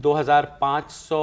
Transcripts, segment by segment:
2500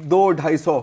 200-250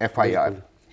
FIR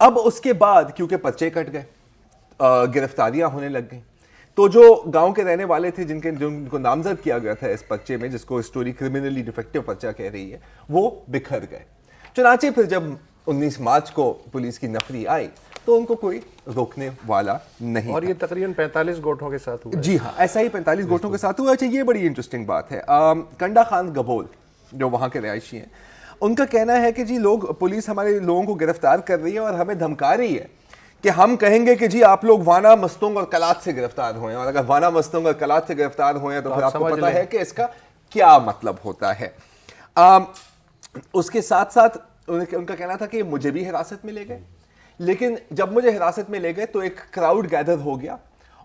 اب اس کے بعد کیونکہ پرچے کٹ گئے, گرفتاریاں ہونے لگ گئیں, تو جو گاؤں کے رہنے والے تھے جن کو نامزد کیا گیا تھا اس پرچے میں, جس کو اسٹوری کرمنلی ڈیفیکٹو پرچہ کہہ رہی ہے, وہ بکھر گئے. چنانچہ پھر جب 19 مارچ کو پولیس کی نفری آئی تو ان کو کوئی روکنے والا نہیں. اور یہ تقریباً 45 گوٹھوں کے ساتھ ہوا. جی ہاں, ایسا ہی 45 گوٹھوں کے ساتھ ہوا. اچھا, یہ بڑی انٹرسٹنگ بات ہے. کنڈا خان گبول جو وہاں کے رہائشی ہیں, ان کا کہنا ہے کہ جی پولیس ہمارے لوگوں کو گرفتار کر رہی ہے اور ہمیں دھمکا رہی ہے کہ ہم کہیں گے کہ جی آپ لوگ وانا مستونگ اور کلات سے گرفتار ہوئے ہیں, اور اگر وانا مستونگ اور کلات سے گرفتار ہوئے ہیں تو پھر آپ کو پتا ہے کہ اس کا کیا مطلب ہوتا ہے. اس کے ساتھ ساتھ ان کا کہنا تھا کہ مجھے بھی حراست میں لے گئے, لیکن جب مجھے حراست میں لے گئے تو ایک کراؤڈ گیدر ہو گیا,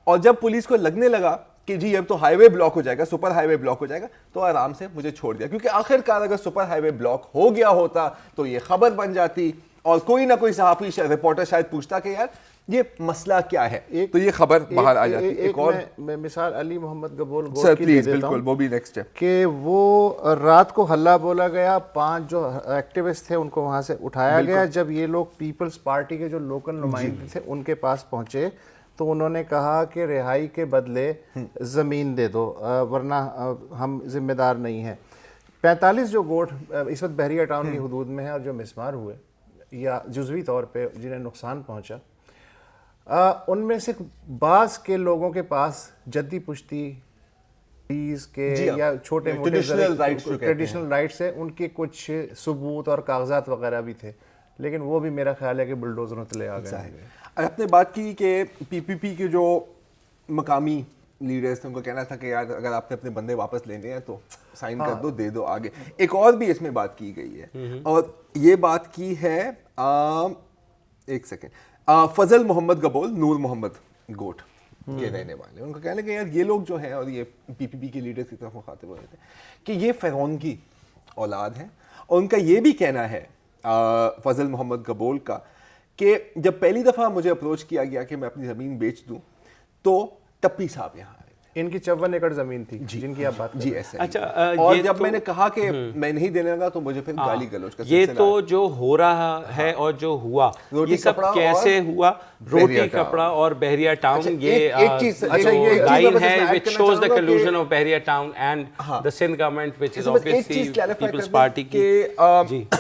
اور جب پولیس کو لگنے لگا کہ جی اب تو ہائی وے بلاک ہو جائے گا, سپر ہائی وے بلاک ہو جائے گا, تو آرام سے مجھے چھوڑ دیا. کیونکہ آخر کار اگر سپر ہائی وے بلاک ہو گیا ہوتا تو یہ خبر بن جاتی اور کوئی نہ کوئی صحافی رپورٹر شاید پوچھتا کہ یار یہ مسئلہ کیا ہے, تو یہ خبر باہر آ جاتی. ایک اور میں مثال علی محمد گبول سر پلیز, بالکل, وہ بھی نیکسٹ ہے کہ وہ رات کو ہلہ بولا گیا, 5 جو ایکٹیوسٹ تھے ان کو وہاں سے اٹھایا گیا. جب یہ لوگ پیپلز پارٹی کے جو لوکل نمائندے تھے ان کے پاس پہنچے تو انہوں نے کہا کہ رہائی کے بدلے زمین دے دو ورنہ ہم ذمہ دار نہیں ہیں. 45 جو گوٹھ اس وقت بحریہ ٹاؤن کی حدود میں ہیں اور جو مسمار ہوئے یا جزوی طور پہ جنہیں نقصان پہنچا, ان میں سے بعض کے لوگوں کے پاس جدی پشتی کے یا چھوٹے موٹے ٹریڈیشنل رائٹس ہیں, ان کے کچھ ثبوت اور کاغذات وغیرہ بھی تھے, لیکن وہ بھی میرا خیال ہے کہ بلڈوزروں تلے آ گئے. آپ نے بات کی کہ پی پی پی کے جو مقامی لیڈرز تھے ان کو کہنا تھا کہ یار اگر آپ نے اپنے بندے واپس لینے ہیں تو سائن کر دو, دے دو آگے. ایک اور بھی اس میں بات کی گئی ہے, اور یہ بات کی ہے ایک سیکنڈ, فضل محمد گبول نور محمد گوٹ کے رہنے والے. ان کا کہنا ہے کہ یار یہ لوگ جو ہیں, اور یہ پی پی پی کے لیڈرز کی طرف مخاطب ہو رہے تھے, کہ یہ فرعون کی اولاد ہیں. اور ان کا یہ بھی کہنا ہے فضل محمد گبول کا کہ جب پہلی دفعہ مجھے اپروچ کیا گیا کہ میں اپنی زمین بیچ دوں تو ٹپی صاحب یہاں آئے. ان کی 54 ایکڑ زمین تھی جن کی آپ بات جی ایسے. اچھا, اور جب میں نے کہا کہ میں نہیں دینے لگا تو مجھے پھر گالی گلوچ کا یہ تو جو ہو رہا ہے اور جو ہوا یہ سب کیسے ہوا, روٹی کپڑا اور بحریہ ٹاؤن, یہ لائن ہے which shows the collusion of بحریہ town and the Sindh government which is obviously People's Party کی.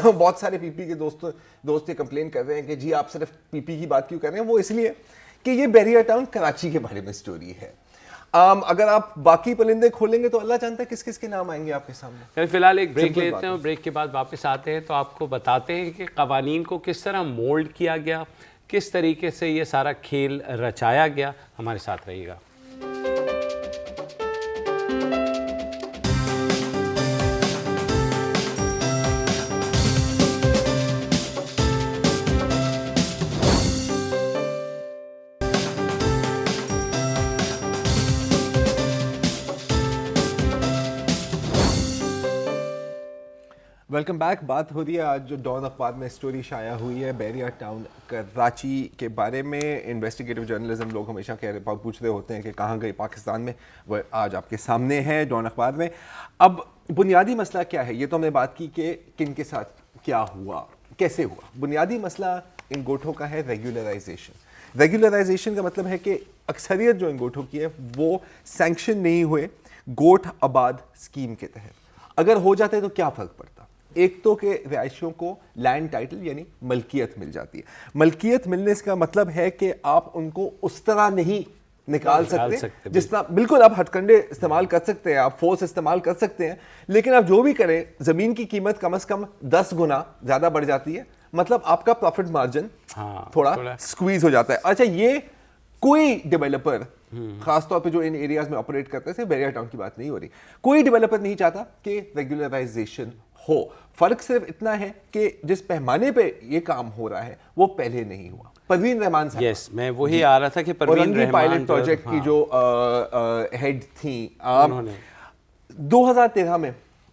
بہت سارے پی پی کے دوست یہ کمپلین کر رہے ہیں کہ جی آپ صرف پی پی کی بات کیوں کر رہے ہیں. وہ اس لیے کہ یہ بحریہ ٹاؤن کراچی کے بارے میں سٹوری ہے. اگر آپ باقی پرندے کھولیں گے تو اللہ جانتا ہے کس کس کے نام آئیں گے آپ کے سامنے. فی الحال ایک بریک لیتے ہیں, اور بریک کے بعد واپس آتے ہیں تو آپ کو بتاتے ہیں کہ قوانین کو کس طرح مولڈ کیا گیا, کس طریقے سے یہ سارا کھیل رچایا گیا. ہمارے ساتھ رہیے گا. Welcome back. بات ہو رہی ہے آج جو ڈان اخبار میں اسٹوری شائع ہوئی ہے بحریہ ٹاؤن کراچی کے بارے میں. انویسٹیگیٹو جرنلزم لوگ ہمیشہ پوچھ رہے ہوتے ہیں کہ کہاں گئی پاکستان میں, وہ آج آپ کے سامنے ہے ڈان اخبار میں. اب بنیادی مسئلہ کیا ہے, یہ تو ہم نے بات کی کہ کن کے ساتھ کیا ہوا, کیسے ہوا. بنیادی مسئلہ ان گوٹھوں کا ہے ریگولرائزیشن. ریگولرائزیشن کا مطلب ہے کہ اکثریت جو ان گوٹھوں کی ہے وہ سینکشن نہیں ہوئے گوٹھ آباد اسکیم کے تحت. اگر ہو جاتے تو کیا فرق پڑتا؟ ایک تو کہ رہائشیوں کو لینڈ ٹائٹل یعنی ملکیت مل جاتی ہے. ملکیت ملنے کا مطلب ہے کہ آپ ان کو اس طرح نہیں نکال سکتے جس طرح, بالکل آپ ہتھ کنڈے استعمال کر سکتے ہیں, آپ فورس استعمال کر سکتے ہیں, لیکن آپ جو بھی کریں زمین کی قیمت کم از کم 10 گنا زیادہ بڑھ جاتی ہے. مطلب آپ کا پروفٹ مارجن تھوڑا سکویز ہو جاتا ہے. اچھا, یہ کوئی ڈیولپر خاص طور پہ جو ان ایریاز میں آپریٹ کرتے تھے, بحریہ ٹاؤن کی بات نہیں ہو رہی, کوئی ڈیولپر نہیں چاہتا کہ ریگولرائزیشن ہو. فرق صرف اتنا ہے کہ جس پیمانے پہ یہ کام ہو رہا ہے وہ پہلے نہیں ہوا. پروین رحمان صاحب, یس میں وہی آ رہا تھا کہ پروین رحمان پائلٹ پروجیکٹ کی جو ہیڈ تھیں, 2013 میں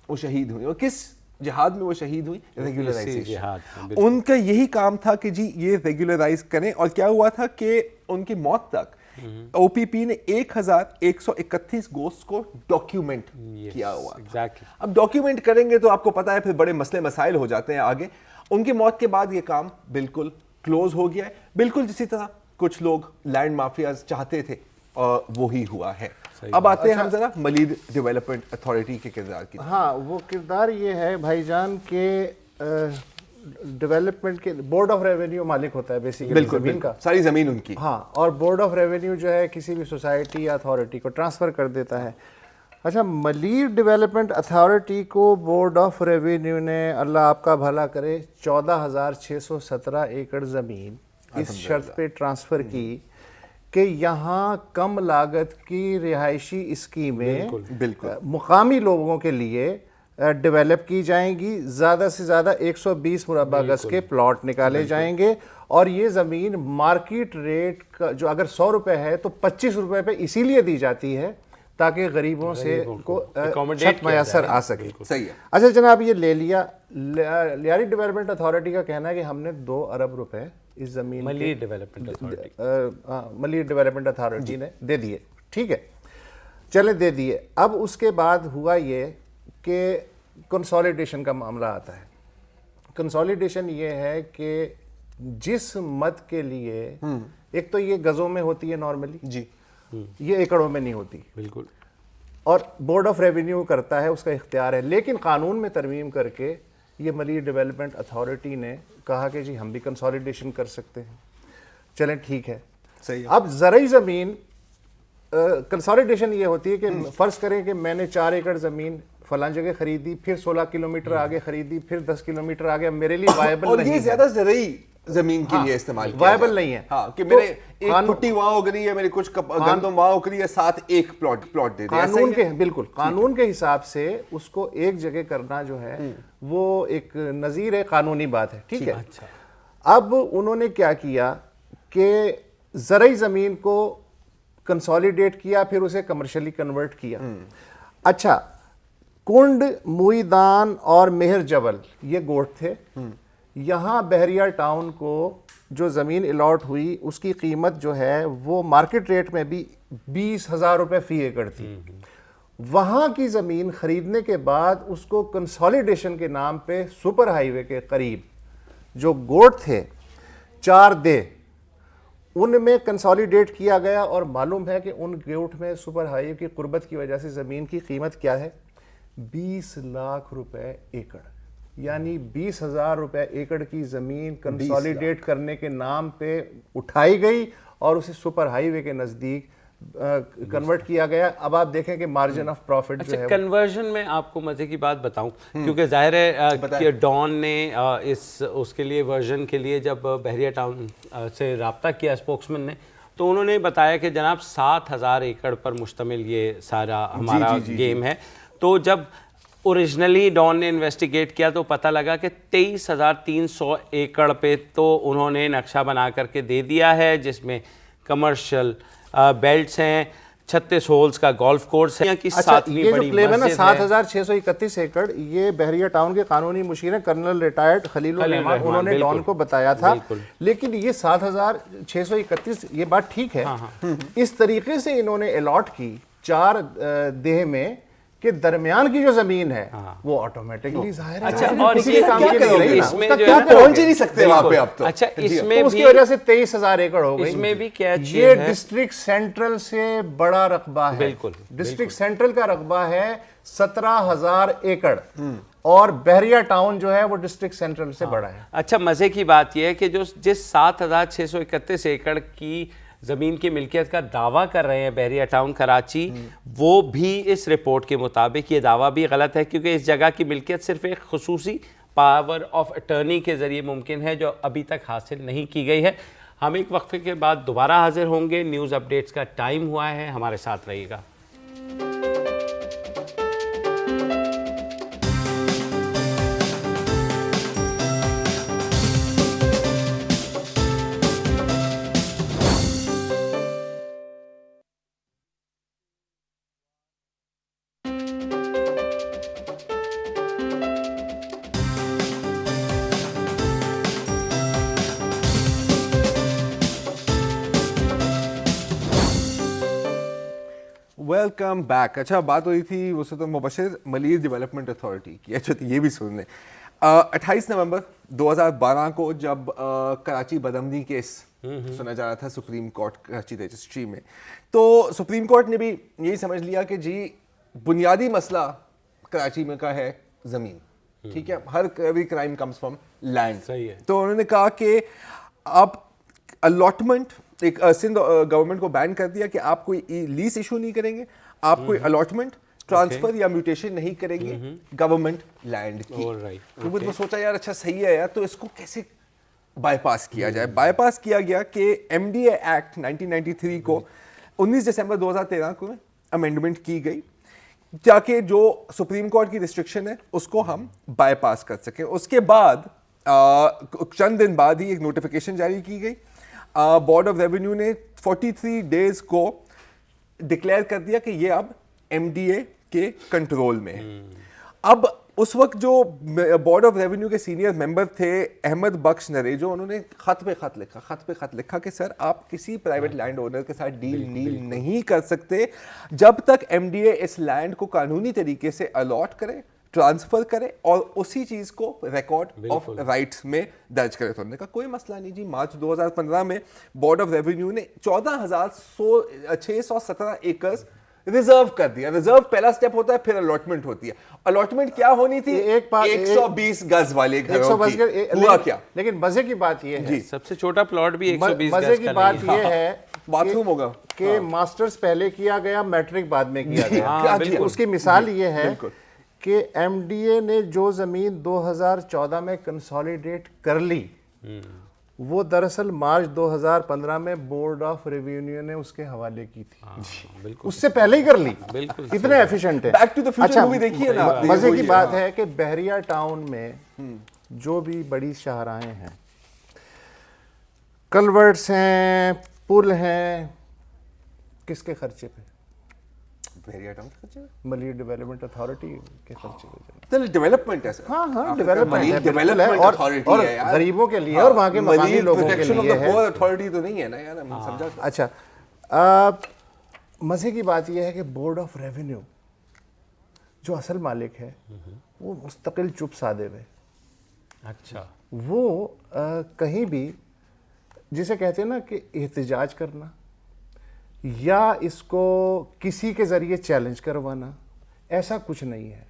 وہ شہید ہوئی. اور کس جہاد میں وہ شہید ہوئی؟ ریگولرائزیشن. ان کا یہی کام تھا کہ جی یہ ریگولرائز کریں. اور کیا ہوا تھا کہ ان کی موت تک او پی پی نے 1131 گوشت کو ڈاکیومنٹ کیا ہوا. اب ڈاکیومنٹ کریں گے تو آپ کو پتا ہے پھر بڑے مسئلے مسائل ہو جاتے ہیں آگے. ان کی موت کے بعد یہ کام بالکل کلوز ہو گیا ہے, بالکل جسی طرح کچھ لوگ لینڈ مافیاز چاہتے تھے وہی ہوا ہے. اب آتے ہیں ہم ذرا ملیر ڈیولپمنٹ اتھارٹی کے کردار کی. ہاں, وہ کردار یہ ہے بھائی جان کہ ڈیولپمنٹ کے بورڈ آف ریونیو مالک ہوتا ہے بیسیکلی زمین کا, ساری زمین ان کی. ہاں, اور بورڈ آف ریونیو جو ہے کسی بھی سوسائٹی یا اتھارٹی کو ٹرانسفر کر دیتا ہے. اچھا, ملیر ڈیولپمنٹ اتھارٹی کو بورڈ آف ریونیو نے, اللہ آپ کا بھلا کرے, 14,617 ایکڑ زمین اس شرط پہ ٹرانسفر کی کہ یہاں کم لاگت کی رہائشی اسکیمیں مقامی لوگوں کے لیے ڈیولپ کی جائیں گی. زیادہ سے زیادہ 120 مربع گز کے پلاٹ نکالے جائیں گے, اور یہ زمین مارکیٹ ریٹ کا جو اگر 100 روپے ہے تو 25 روپے پہ اسی لیے دی جاتی ہے تاکہ غریبوں سے کو چھت میسر آ سکے. صحیح ہے. اچھا جناب, یہ لے لیا. لیاری ڈیولپمنٹ اتھارٹی کا کہنا ہے کہ ہم نے 2 ارب روپے اس زمین ملیر ڈیولپمنٹ اتھارٹی نے دے دیے. ٹھیک ہے, چلے دے دیے. اب اس کے بعد ہوا یہ کہ کنسالیڈیشن کا معاملہ آتا ہے. کنسالیڈیشن یہ ہے کہ جس مد کے لیے, ایک تو یہ گزوں میں ہوتی ہے نارملی, جی, یہ ایکڑوں میں نہیں ہوتی بالکل, اور بورڈ آف ریونیو کرتا ہے, اس کا اختیار ہے. لیکن قانون میں ترمیم کر کے یہ ملیر ڈیولپمنٹ اتھارٹی نے کہا کہ جی ہم بھی کنسالیڈیشن کر سکتے ہیں. چلیں ٹھیک ہے. صحیح. اب زرعی زمین کنسالیڈیشن یہ ہوتی ہے کہ فرض کریں کہ میں نے 4 ایکڑ زمین فلاں جگہ خریدی, پھر 16 کلومیٹر آگے خریدی, پھر 10 کلومیٹر آگے, میرے لیے وائبل نہیں ہے. اور یہ زیادہ زرعی زمین کے لیے استعمال کیا وائبل نہیں ہے. ہاں, کہ میرے ایک پھٹی وہاں اگ رہی ہے, میرے کچھ گندم وہاں اگ رہی ہے, ساتھ ایک پلاٹ دے دیا. قانون کے بالکل قانون کے حساب سے اس کو ایک جگہ کرنا جو ہے وہ ایک نظیر قانونی بات ہے. ٹھیک ہے. اب انہوں نے کیا کیا کہ زرعی زمین کو کنسالیڈیٹ کیا, پھر اسے کمرشلی کنورٹ کیا. اچھا, کنڈ, موئیدان اور مہر جبل یہ گوٹ تھے. یہاں بحریہ ٹاؤن کو جو زمین الاٹ ہوئی اس کی قیمت جو ہے وہ مارکیٹ ریٹ میں بھی 20,000 روپے فی ایکڑ تھی. وہاں کی زمین خریدنے کے بعد اس کو کنسالیڈیشن کے نام پہ سپر ہائی وے کے قریب جو گوٹ تھے 4 دے, ان میں کنسالیڈیٹ کیا گیا. اور معلوم ہے کہ ان گوٹ میں سپر ہائی وے کی قربت کی وجہ سے زمین کی قیمت کیا ہے, 20 لاکھ روپے ایکڑ. یعنی 20,000 روپے ایکڑ کی زمین کنسالیڈیٹ کرنے کے نام پہ اٹھائی گئی اور اسے سپر ہائی وے کے نزدیک کنورٹ کیا گیا. اب آپ دیکھیں کہ مارجن آف پروفٹ جو ہے. کنورژن میں آپ کو مزے کی بات بتاؤں, کیونکہ ظاہر ہے کہ ڈان نے اس کے لیے ورژن کے لیے جب بحریہ ٹاؤن سے رابطہ کیا اسپوکسمین نے, تو انہوں نے بتایا کہ جناب 7,000 ایکڑ پر مشتمل یہ سارا ہمارا گیم ہے. تو جب اوریجنلی ڈان نے انویسٹیگیٹ کیا تو پتہ لگا کہ 23,300 ایکڑ پہ تو انہوں نے نقشہ بنا کر کے دے دیا ہے, جس میں کمرشل بیلٹس ہیں, 36 ہولز کا گولف کورس ہے. اچھا, یہ جو کلیم ہے نا 7,631 ایکڑ, یہ بحریہ ٹاؤن کے قانونی مشیر ہیں کرنل ریٹائرڈ خلیل الرحمان, انہوں نے ڈان کو بتایا تھا. لیکن یہ 7,631 یہ بات ٹھیک ہے, اس طریقے سے انہوں نے الاٹ کی 4 دیہ میں کہ درمیان کی جو زمین ہے وہ آٹومیٹکلی ظاہر ہے. اچھا, اور اس میں جو کیا پہنچ ہی نہیں سکتے وہاں پہ اب تو. اچھا, اس میں اس کی وجہ سے 23,000 ایکڑ ہو گئی. اس میں بھی کیا یہ ڈسٹرکٹ سینٹرل سے بڑا رقبہ ہے. بالکل, ڈسٹرکٹ سینٹرل کا رقبہ ہے 17,000 ایکڑ, اور بحریہ ٹاؤن جو ہے وہ ڈسٹرکٹ سینٹرل سے بڑا ہے. اچھا, مزے کی بات یہ ہے کہ جس 7,631 ایکڑ کی زمین کی ملکیت کا دعویٰ کر رہے ہیں بحریہ ٹاؤن کراچی, وہ بھی اس رپورٹ کے مطابق یہ دعویٰ بھی غلط ہے, کیونکہ اس جگہ کی ملکیت صرف ایک خصوصی پاور آف اٹرنی کے ذریعے ممکن ہے جو ابھی تک حاصل نہیں کی گئی ہے. ہم ایک وقفے کے بعد دوبارہ حاضر ہوں گے. نیوز اپڈیٹس کا ٹائم ہوا ہے, ہمارے ساتھ رہیے گا. Welcome back. اچھا, بات ہوئی تھی اس وقت مبشر ملیر ڈیولپمنٹ اتھارٹی کی. اچھا, تو یہ بھی سن لیں, 28 نومبر 2012 کو جب کراچی بدامنی کیس سنا جا رہا تھا سپریم کورٹ کراچی رجسٹری میں, تو سپریم کورٹ نے بھی یہی سمجھ لیا کہ جی بنیادی مسئلہ کراچی میں کا ہے زمین, ٹھیک ہے, ہر کرائم کمز فرام لینڈ. صحیح ہے. تو انہوں نے کہا کہ آپ الاٹمنٹ, ایک سندھ گورنمنٹ کو بین کر دیا کہ آپ کوئی لیز ایشو نہیں کریں گے, آپ کوئی الاٹمنٹ ٹرانسفر یا میوٹیشن نہیں کریں گے گورنمنٹ لینڈ کی. تو مجھے سوچا یار اچھا صحیح ہے یار, تو اس کو کیسے بائی پاس کیا جائے. بائی پاس کیا گیا کہ ایم ڈی اے ایکٹ 1993 کو 19 دسمبر 2013 کو امینڈمنٹ کی گئی تاکہ جو سپریم کورٹ کی ریسٹرکشن ہے اس کو ہم بائی پاس کر سکیں. اس کے بعد چند دن بعد ہی ایک نوٹیفیکیشن جاری کی گئی. بورڈ آف ریونیو نے 43 ڈیز کو ڈکلیئر کر دیا کہ یہ اب ایم ڈی اے کے کنٹرول میں ہے. اب اس وقت جو بورڈ آف ریونیو کے سینئر ممبر تھے احمد بخش نریجو, انہوں نے خط پہ خط لکھا کہ سر آپ کسی پرائیویٹ لینڈ اونر کے ساتھ ڈیل نہیں کر سکتے جب تک ایم ڈی اے اس لینڈ کو قانونی طریقے سے الاٹ کرے, ٹرانسفر کرے اور اسی چیز کو ریکارڈ آف رائٹس میں درج کرے. تو انہوں نے کہا کوئی مسئلہ نہیں جی. مارچ 2015 میں بورڈ آف ریونیو نے 14,617 ایکرز ریزرو کر دیا. ریزرو پہلا سٹیپ ہوتا ہے, پھر الاٹمنٹ ہوتی ہے. الاٹمنٹ کیا ہونی تھی؟ 120 گز والے گھروں کی. ہوا کیا؟ لیکن مزے کی بات یہ ہے, سب سے چھوٹا پلاٹ بھی 120 مزے کی بات یہ ہے باتھ روم ہوگا کہ ماسٹرز پہلے کیا گیا, میٹرک بعد میں کیا گیا. اس کی مثال یہ ہے کہ ایم ڈی اے نے جو زمین 2014 میں کنسالیڈیٹ کر لی, وہ دراصل مارچ 2015 میں بورڈ آف ریونیو نے اس کے حوالے کی تھی. اس سے پہلے ہی کر لی. اتنے ایفیشنٹ ہے. Back to the future movie دیکھیے نا. مزے کی بات ہے کہ بحریہ ٹاؤن میں جو بھی بڑی شاہراہیں ہیں, کلورٹس ہیں, پل ہیں, کس کے خرچے پہ؟ بحریہ ٹاؤن کے خرچے پہ, ملی ڈیولپمنٹ اتھارٹی کے خرچے پہ. ڈیولپمنٹ ہے سر. ہاں ڈیولپمنٹ اور غریبوں کے لیے اور وہاں کے مقامی لوگوں کے لیے ہے. اتھارٹی تو نہیں ہے نا یار, ہم سمجھا. اچھا, مزے کی بات یہ ہے کہ بورڈ آف ریونیو جو اصل مالک ہے وہ مستقل چپ سادے ہوئے. اچھا, وہ کہیں بھی جسے کہتے ہیں نا کہ احتجاج کرنا یا اس کو کسی کے ذریعے چیلنج کروانا, ایسا کچھ نہیں ہے.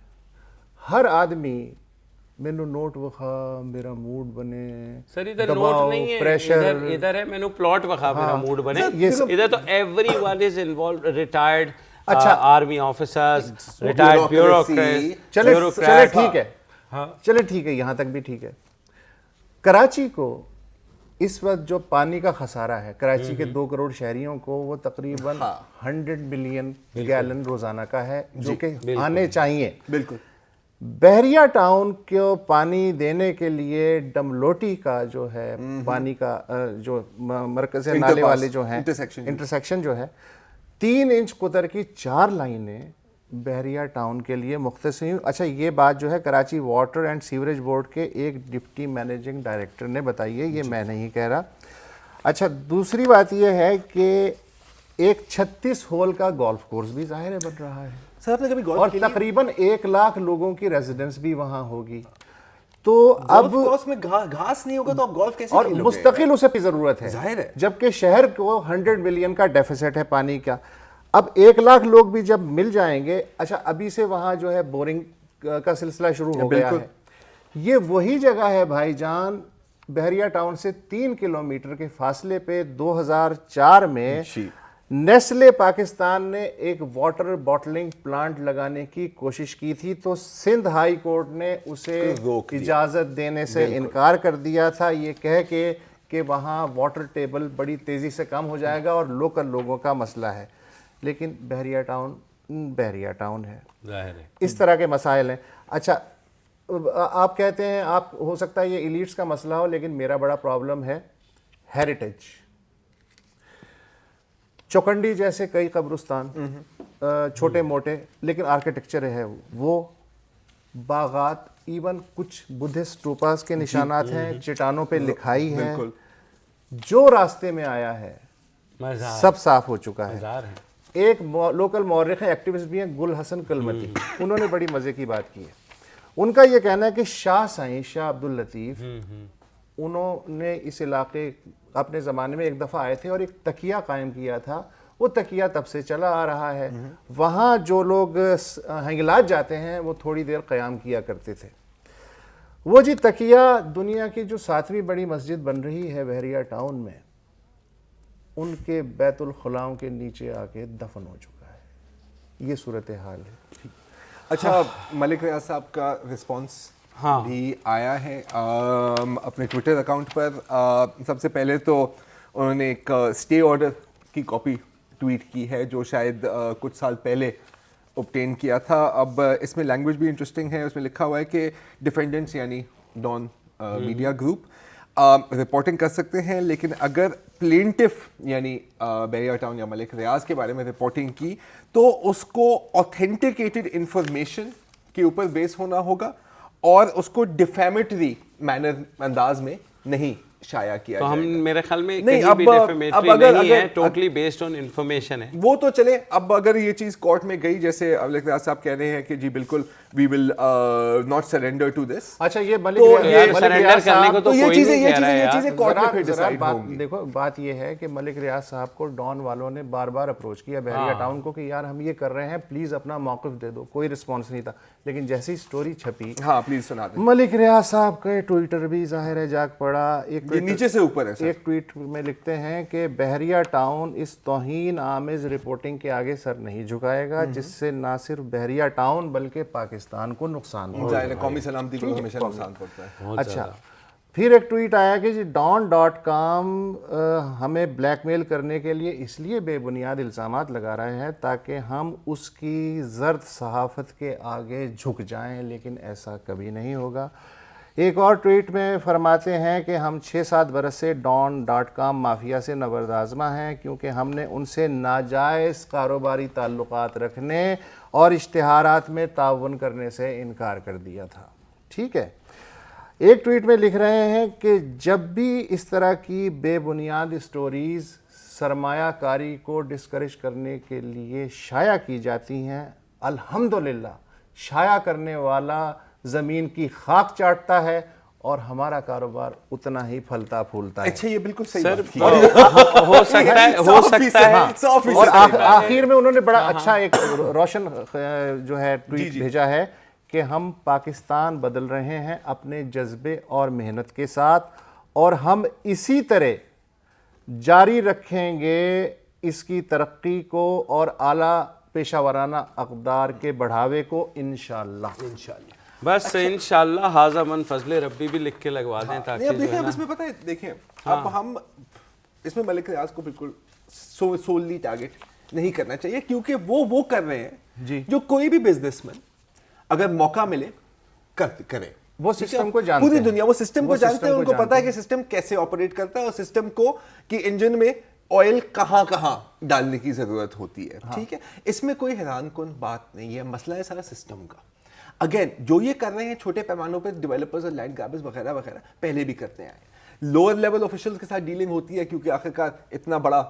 ہر آدمی مینو نوٹ وخا میرا موڈ بنے, سر ادھر نوٹ نہیں ہے, ادھر ہے مینو پلاٹ وخا میرا موڈ بنے. ادھر تو every one is involved, retired army officers, retired bureaucrats. چلے ٹھیک ہے, چلے ٹھیک ہے, یہاں تک بھی ٹھیک ہے. کراچی کو اس وقت جو پانی کا خسارہ ہے, کراچی کے 2 کروڑ شہریوں کو, وہ تقریباً 100 ملین گیلن روزانہ کا ہے جو کہ آنے چاہیے. بالکل. بحریہ ٹاؤن کو پانی دینے کے لیے ڈملوٹی کا جو ہے پانی کا جو مرکز نالے والے جو ہیں انٹرسیکشن جو ہے, 3 انچ قطر کی 4 لائنیں بحریہ ٹاؤن کے لیے مختص ہوئی. اچھا, یہ بات جو ہے Karachi water and sewerage board کے ایک ڈپٹی مینیجنگ ڈائریکٹر نے بتائی ہے, یہ میں نہیں کہہ رہا. اچھا, دوسری بات یہ ہے کہ ایک 36 ہول کا گولف کورس بھی ظاہر ہے بن رہا ہے سر. آپ نے کبھی گولف اور تقریباً 1 لاکھ لوگوں کی ریزیڈنس بھی وہاں ہوگی. تو اب کورس میں گھاس نہیں ہوگا تو آپ گولف کیسے اور کھیلو گے؟ مستقل اسے بھی ضرورت ہے, ظاہر ہے. جبکہ شہر کو 100 ملین کا ڈیفیسٹ ہے پانی کا. اب 1 لاکھ لوگ بھی جب مل جائیں گے, اچھا ابھی سے وہاں جو ہے بورنگ کا سلسلہ شروع ہو گیا ہے. یہ وہی جگہ ہے بھائی جان, بحریہ ٹاؤن سے 3 کلومیٹر کے فاصلے پہ 2004 میں نیسلے پاکستان نے ایک واٹر باٹلنگ پلانٹ لگانے کی کوشش کی تھی, تو سندھ ہائی کورٹ نے اسے اجازت دینے سے انکار کر دیا تھا, یہ کہہ کے کہ وہاں واٹر ٹیبل بڑی تیزی سے کم ہو جائے گا اور لوکل لوگوں کا مسئلہ ہے. لیکن بحریہ ٹاؤن ہے, اس طرح کے مسائل ہیں. اچھا, آپ کہتے ہیں آپ ہو سکتا ہے یہ ایلیٹس کا مسئلہ ہو, لیکن میرا بڑا پرابلم ہے ہیریٹیج. چوکنڈی جیسے کئی قبرستان چھوٹے موٹے لیکن آرکیٹیکچر ہے, وہ باغات, ایون کچھ بدھسٹ ٹوپاز کے نشانات ہیں, چٹانوں پہ لکھائی ہے, جو راستے میں آیا ہے سب صاف ہو چکا ہے. ایک لوکل مورخ ایکٹیوسٹ بھی ہیں گل حسن کلمتی, انہوں نے بڑی مزے کی بات کی ہے. ان کا یہ کہنا ہے کہ شاہ سائیں شاہ عبد الطیف انہوں نے اس علاقے اپنے زمانے میں ایک دفعہ آئے تھے اور ایک تکیہ قائم کیا تھا. وہ تکیہ تب سے چلا آ رہا ہے. وہاں جو لوگ ہنگلاج جاتے ہیں وہ تھوڑی دیر قیام کیا کرتے تھے. وہ جی تکیہ دنیا کی جو 7ویں بڑی مسجد بن رہی ہے بحریہ ٹاؤن میں, ان کے بیت الخلاؤں کے نیچے آ کے دفن ہو چکا ہے. یہ صورتحال ہے. اچھا, ملک ریاض صاحب کا رسپانس بھی آیا ہے اپنے ٹویٹر اکاؤنٹ پر. سب سے پہلے تو انہوں نے ایک اسٹے آرڈر کی کاپی ٹویٹ کی ہے جو شاید کچھ سال پہلے اوبٹین کیا تھا. اب اس میں لینگویج بھی انٹرسٹنگ ہے. اس میں لکھا ہوا ہے کہ ڈیفینڈنٹس یعنی ڈان میڈیا گروپ رپورٹنگ کر سکتے ہیں, لیکن اگر پلینٹف یعنی بحریہ ٹاؤن یا ملک ریاض کے بارے میں رپورٹنگ کی تو اس کو آتھینٹیکیٹڈ انفارمیشن کے اوپر بیس ہونا ہوگا اور اس کو ڈیفیمیٹری مینر انداز میں نہیں شائع کیا تو ہم جائے گا. میرے خیال میں نہیں, کہیں بھی ڈیفیمیٹری نہیں ہے, ٹوٹلی بیسڈ آن انفارمیشن ہے. وہ تو چلے. اب اگر یہ چیز کورٹ میں گئی, جیسے ملک ریاض صاحب کہہ رہے ہیں کہ جی بالکل we will not surrender to this. اچھا, یہ سرینڈر کرنے کو تو کوئی نہیں کہہ رہا ہے. یہ چیزیں کورٹ میں پھر ڈیسائیڈ ہوں گی. دیکھو بات یہ ہے کہ ملک ریاض صاحب کو ڈان والوں نے بار بار اپروچ کیا بحریہ ٹاؤن کو کہ یار ہم یہ کر رہے ہیں, پلیز اپنا موقف دے دو. کوئی رسپانس نہیں تھا. لیکن جیسی سٹوری چھپی, ہاں پلیز سنا دیں. ملک ریاض صاحب کا ٹویٹر بھی ظاہر ہے جاگ پڑا. نیچے سے اوپر ہے. ایک ٹویٹ میں لکھتے ہیں کہ بحریہ ٹاؤن اس توہین آمیز رپورٹنگ کے آگے سر نہیں جھکائے گا جس سے نہ صرف بحریہ ٹاؤن بلکہ پاکستان کو نقصان پہنچے. قومی سلامتی کو ہمیشہ نقصان پہنچتا ہے. اچھا, پھر ایک ٹویٹ آیا کہ جی ڈان.com ہمیں بلیک میل کرنے کے لیے اس لیے بے بنیاد الزامات لگا رہے ہیں تاکہ ہم اس کی زرد صحافت کے آگے جھک جائیں, لیکن ایسا کبھی نہیں ہوگا. ایک اور ٹویٹ میں فرماتے ہیں کہ ہم 6-7 برس سے ڈان.com مافیا سے نبردآزمہ ہیں کیونکہ ہم نے ان سے ناجائز کاروباری تعلقات رکھنے اور اشتہارات میں تعاون کرنے سے انکار کر دیا تھا. ٹھیک ہے. ایک ٹویٹ میں لکھ رہے ہیں کہ جب بھی اس طرح کی بے بنیاد سٹوریز سرمایہ کاری کو ڈسکریج کرنے کے لیے شائع کی جاتی ہیں, الحمدللہ شائع کرنے والا زمین کی خاک چاٹتا ہے اور ہمارا کاروبار اتنا ہی پھلتا پھولتا ہے. اچھا, یہ بالکل صحیح بات کی. ہو سکتا ہے. اور آخر میں انہوں نے بڑا اچھا ایک روشن جو ہے ٹویٹ بھیجا ہے کہ ہم پاکستان بدل رہے ہیں اپنے جذبے اور محنت کے ساتھ, اور ہم اسی طرح جاری رکھیں گے اس کی ترقی کو اور اعلیٰ پیشہ ورانہ اقدار کے بڑھاوے کو انشاءاللہ. بس انشاءاللہ ھذا من فضل ربی بھی لکھ کے لگوا دیں تاکہ دیکھیں اس میں پتہ ہے, دیکھیں اب ہم اس میں ملک ریاض کو بالکل سوللی ٹارگٹ نہیں کرنا چاہیے کیونکہ وہ کر رہے ہیں جو کوئی بھی بزنس مین اگر موقع ملے کرے. وہ سسٹم کو جانتے ہیں, پوری دنیا وہ سسٹم کو جانتے ہیں, ان کو پتا ہے کہ سسٹم کیسے آپریٹ کرتا ہے اور سسٹم کو کہ انجن میں آئل کہاں ڈالنے کی ضرورت ہوتی ہے. ٹھیک ہے, اس میں کوئی حیران کن بات نہیں ہے. مسئلہ ہے سارا سسٹم کا. اگین جو یہ کر رہے ہیں چھوٹے پیمانوں پہ ڈیولپرز اور لینڈ گرابرز وغیرہ وغیرہ پہلے بھی کرتے آئے. لوور لیول آفیشلز کے ساتھ ڈیلنگ ہوتی ہے کیونکہ آخرکار اتنا بڑا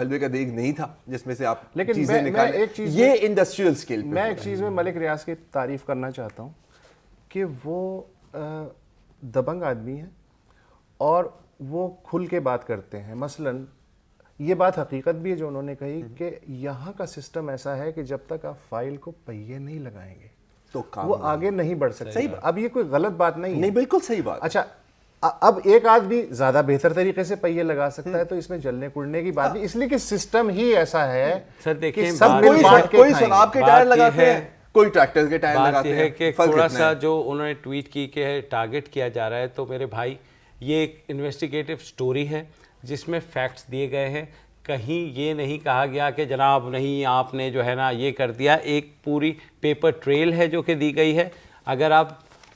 حلوے کا دیگ نہیں تھا جس میں سے آپ چیزیں نکالیں. یہ انڈسٹریل اسکیل پہ. میں ایک چیز میں ملک ریاض کی تعریف کرنا چاہتا ہوں کہ وہ دبنگ آدمی ہیں اور وہ کھل کے بات کرتے ہیں. مثلاً یہ بات حقیقت بھی ہے جو انہوں نے کہی کہ یہاں کا سسٹم ایسا ہے کہ جب تک آپ فائل کو پہیے نہیں لگائیں گے تو وہ آگے نہیں بڑھ سکتے. اب یہ کوئی غلط بات نہیں ہے, بالکل صحیح بات. اچھا, اب ایک آدمی زیادہ بہتر طریقے سے پہیے لگا سکتا ہے تو اس میں جلنے کڑنے کی بات نہیں, اس لیے کہ سسٹم ہی ایسا ہے. سر دیکھیں, کوئی سناب کے ٹائر لگاتے ہیں, کوئی ٹریکٹر کے ٹائر لگاتے ہیں. کہ تھوڑا سا جو انہوں نے ٹویٹ کی کہ ٹارگٹ کیا جا رہا ہے, تو میرے بھائی یہ ایک انویسٹیگیٹو سٹوری ہے جس میں فیکٹس دیے گئے ہیں. کہیں یہ نہیں کہا گیا کہ جناب نہیں آپ نے جو ہے نا یہ کر دیا. ایک پوری پیپر ٹریل ہے جو کہ دی گئی ہے. اگر آپ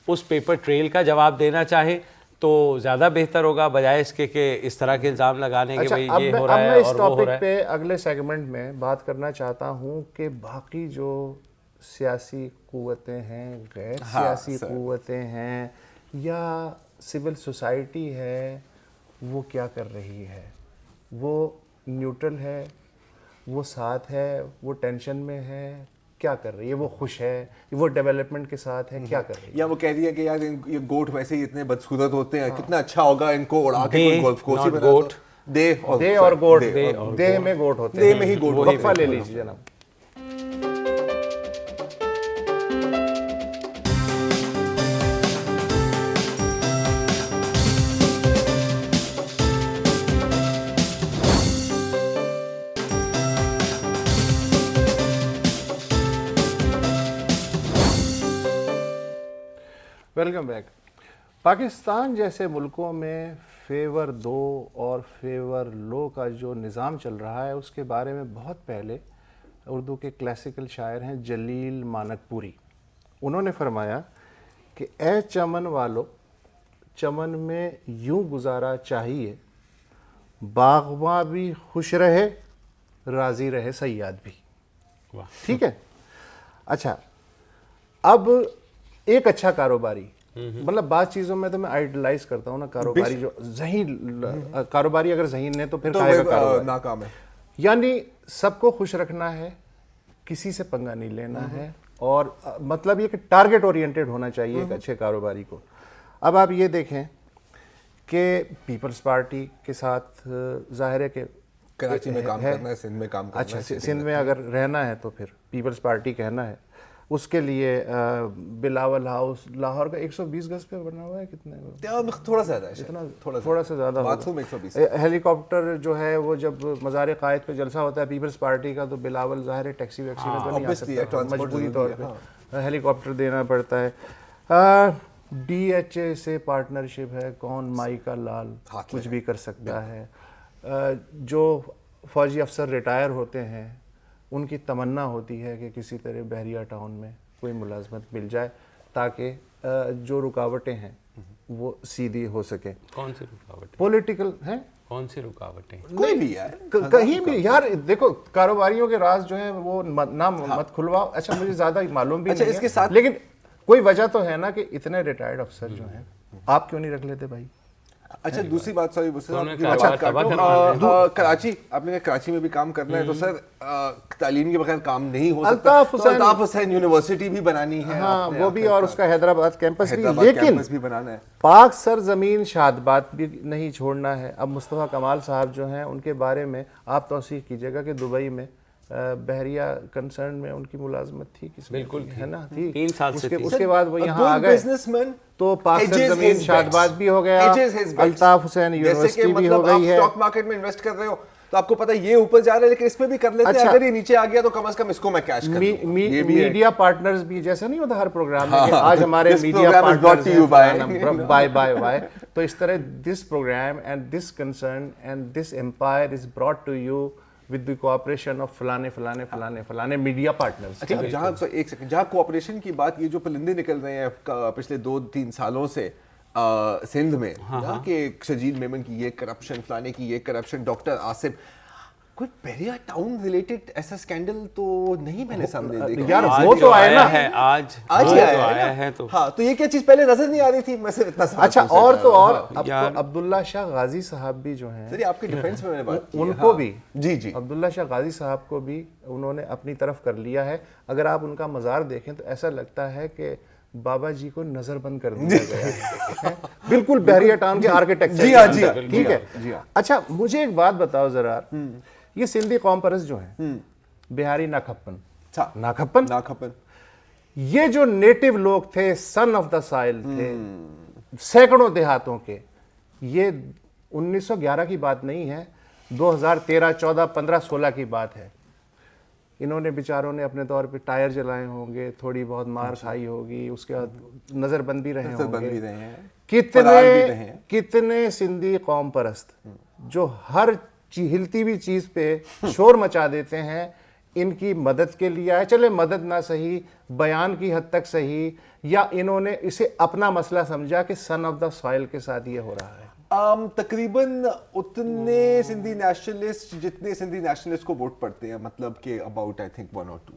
اس پیپر ٹریل کا جواب دینا چاہیں تو زیادہ بہتر ہوگا بجائے اس کے کہ اس طرح کے الزام لگانے کے بھئی یہ ہو رہا ہے اور وہ ہو رہا ہے. اب میں اس ٹاپک پہ اگلے سیگمنٹ میں بات کرنا چاہتا ہوں کہ باقی جو سیاسی قوتیں ہیں, غیر سیاسی قوتیں ہیں یا سول سوسائٹی ہے, وہ کیا کر رہی ہے. وہ نیوٹرل ہے, وہ ساتھ ہے, وہ ٹینشن میں ہے, کیا کر رہی ہے, وہ خوش ہے, وہ ڈیولپمنٹ کے ساتھ ہے, کیا کر رہی ہے؟ یا وہ کہہ رہی ہے کہ یار یہ گوٹ ویسے ہی اتنے بدصورت ہوتے ہیں, کتنا اچھا ہوگا ان کو اڑا کے کوئی گولف کورس ہی بنا دو. دے اور گوٹ, دے میں گوٹ ہوتے ہیں, دے میں ہی گوٹ. وقفہ لے لیجیے جناب. Welcome back. پاکستان جیسے ملکوں میں فیور 2 اور فیور لو کا جو نظام چل رہا ہے اس کے بارے میں بہت پہلے اردو کے کلاسیکل شاعر ہیں جلیل مانک پوری, انہوں نے فرمایا کہ اے چمن والو چمن میں یوں گزارا چاہیے, باغباں بھی خوش رہے راضی رہے صیاد بھی. ٹھیک ہے. اچھا, اب ایک اچھا کاروباری, مطلب بعض چیزوں میں تو میں آئیڈلائز کرتا ہوں نا, کاروباری جو ذہین کاروباری اگر ذہین ہے تو پھر ناکام ہے. یعنی سب کو خوش رکھنا ہے, کسی سے پنگا نہیں لینا ہے, اور مطلب یہ کہ ٹارگٹ اورینٹڈ ہونا چاہیے ایک اچھے کاروباری کو. اب آپ یہ دیکھیں کہ پیپلز پارٹی کے ساتھ ظاہر ہے کہ کراچی میں کام کرنا ہے, سندھ میں کام کرنا ہے. اچھا, سندھ میں اگر رہنا ہے تو پھر پیپلز پارٹی کہنا ہے. اس کے لیے بلاول ہاؤس لاہور کا 120 گز پہ بنا ہوا ہے, کتنے تھوڑا زیادہ ہے, تھوڑا سا زیادہ. بات میں 120 ہیلی کاپٹر جو ہے وہ جب مزار قائد پہ جلسہ ہوتا ہے پیپلز پارٹی کا تو بلاول ظاہر ہے ٹیکسی ویکسی میں تو نہیں آ سکتا, مجبوری طور پہ ہیلی کاپٹر دینا پڑتا ہے. ڈی ایچ اے سے پارٹنرشپ ہے, کون مائی کا لال کچھ بھی کر سکتا ہے. جو فوجی افسر ریٹائر ہوتے ہیں ان کی تمنا ہوتی ہے کہ کسی طرح بحریہ ٹاؤن میں کوئی ملازمت مل جائے تاکہ جو رکاوٹیں ہیں وہ سیدھی ہو سکیں. کون سی رکاوٹیں؟ پولیٹیکل ہیں, کون سی رکاوٹیں؟ کوئی بھی ہے کہیں بھی یار. دیکھو کاروباریوں کے راز جو ہیں وہ نہ مت کھلواؤ. اچھا, مجھے زیادہ معلوم بھی نہیں ہے, لیکن کوئی وجہ تو ہے نا کہ اتنے ریٹائرڈ افسر جو ہیں آپ کیوں نہیں رکھ لیتے بھائی؟ اچھا, دوسری بات, سوری کراچی, آپ نے کہا کراچی میں بھی کام کرنا ہے تو سر تعلیم کے بغیر کام نہیں ہو سکتا. الطاف حسین یونیورسٹی بھی بنانی ہے, ہاں وہ بھی, اور اس کا حیدرآباد کیمپس بھی, لیکن بنانا ہے. پاک سرزمین شادبات بھی نہیں چھوڑنا ہے. اب مصطفیٰ کمال صاحب جو ہیں ان کے بارے میں آپ توثیق کیجیے گا کہ دبئی میں بحریہ کنسرن میں ان کی ملازمت تھی, بالکل ہے نا, تھی 3 سال سے. اس کے بعد وہ یہاں آ گئے تو پاک سرزمین شادباد بھی ہو گیا, الطاف حسین یونیورسٹی بھی ہو گئی ہے. اسٹاک مارکیٹ میں انویسٹ کر رہے ہو تو آپ کو پتہ یہ اوپر جا رہا ہے, لیکن اس پہ بھی کر لیتے ہیں. اگر یہ نیچے آ گیا تو کم از کم اس کو میں کیش کر لوں. میڈیا پارٹنرز بھی, جیسا نہیں ہوتا ہر پروگرام میں کہ آج ہمارے media partners bye bye bye, تو اس طرح this program and this concern and this empire is brought to you with the cooperation of فلانے میڈیا پارٹنرز. جہاں ایک سیکنڈ, جہاں کوآپریشن کی بات, یہ جو پرندے نکل رہے ہیں پچھلے 2-3 سالوں سے سندھ میں کہ شجیل میمن کی یہ کرپشن, فلانے کی یہ کرپشن, ڈاکٹر آصف, کوئی بحریہ ٹاؤن ریلیٹڈ ایسا اسکینڈل تو نہیں میں نے سامنے دیکھا. یار وہ تو آیا نا, آج آیا ہے. ہاں, تو یہ کیا چیز پہلے نظر نہیں آ رہی تھی, میں سے اتنا. اچھا, اور تو اور اب تو عبداللہ شاہ غازی صاحب بھی جو ہیں, سر آپ کے ڈیفینس میں بات کی, ان کو بھی, جی عبداللہ شاہ غازی صاحب کو بھی انہوں نے اپنی طرف کر لیا ہے. اگر آپ ان کا مزار دیکھیں تو ایسا لگتا ہے کہ بابا جی کو نظر بند کر دیا گیا ہے, بالکل بحریہ ٹاؤن کے آرکیٹیکچر. جی ہاں, ٹھیک ہے. اچھا, مجھے ایک بات بتاؤ ذرا, یہ سندھی قوم پرست جو ہیں, بہاری ناکھپن, یہ جو نیٹو لوگ تھے, سن آف دا سائل تھے, سینکڑوں دیہاتوں کے, یہ 1911 کی بات نہیں ہے, 2013, 14, 15, 16 کی بات ہے. انہوں نے بیچاروں نے اپنے طور پہ ٹائر جلائے ہوں گے, تھوڑی بہت مار کھائی ہوگی, اس کے بعد نظر بند بھی رہے ہوں گے. کتنے سندھی قوم پرست جو ہر ہلتی ہوئی چیز پہ شور مچا دیتے ہیں ان کی مدد کے لیے آئے. چلے مدد نہ صحیح, بیان کی حد تک صحیح, یا انہوں نے اسے اپنا مسئلہ سمجھا کہ سن آف دا سوائل کے ساتھ یہ ہو رہا ہے. تقریباً اتنے سندھی نیشنلسٹ جتنے سندھی نیشنلسٹ کو ووٹ پڑتے ہیں, مطلب کہ about I think 1 or 2.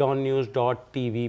donnews.tv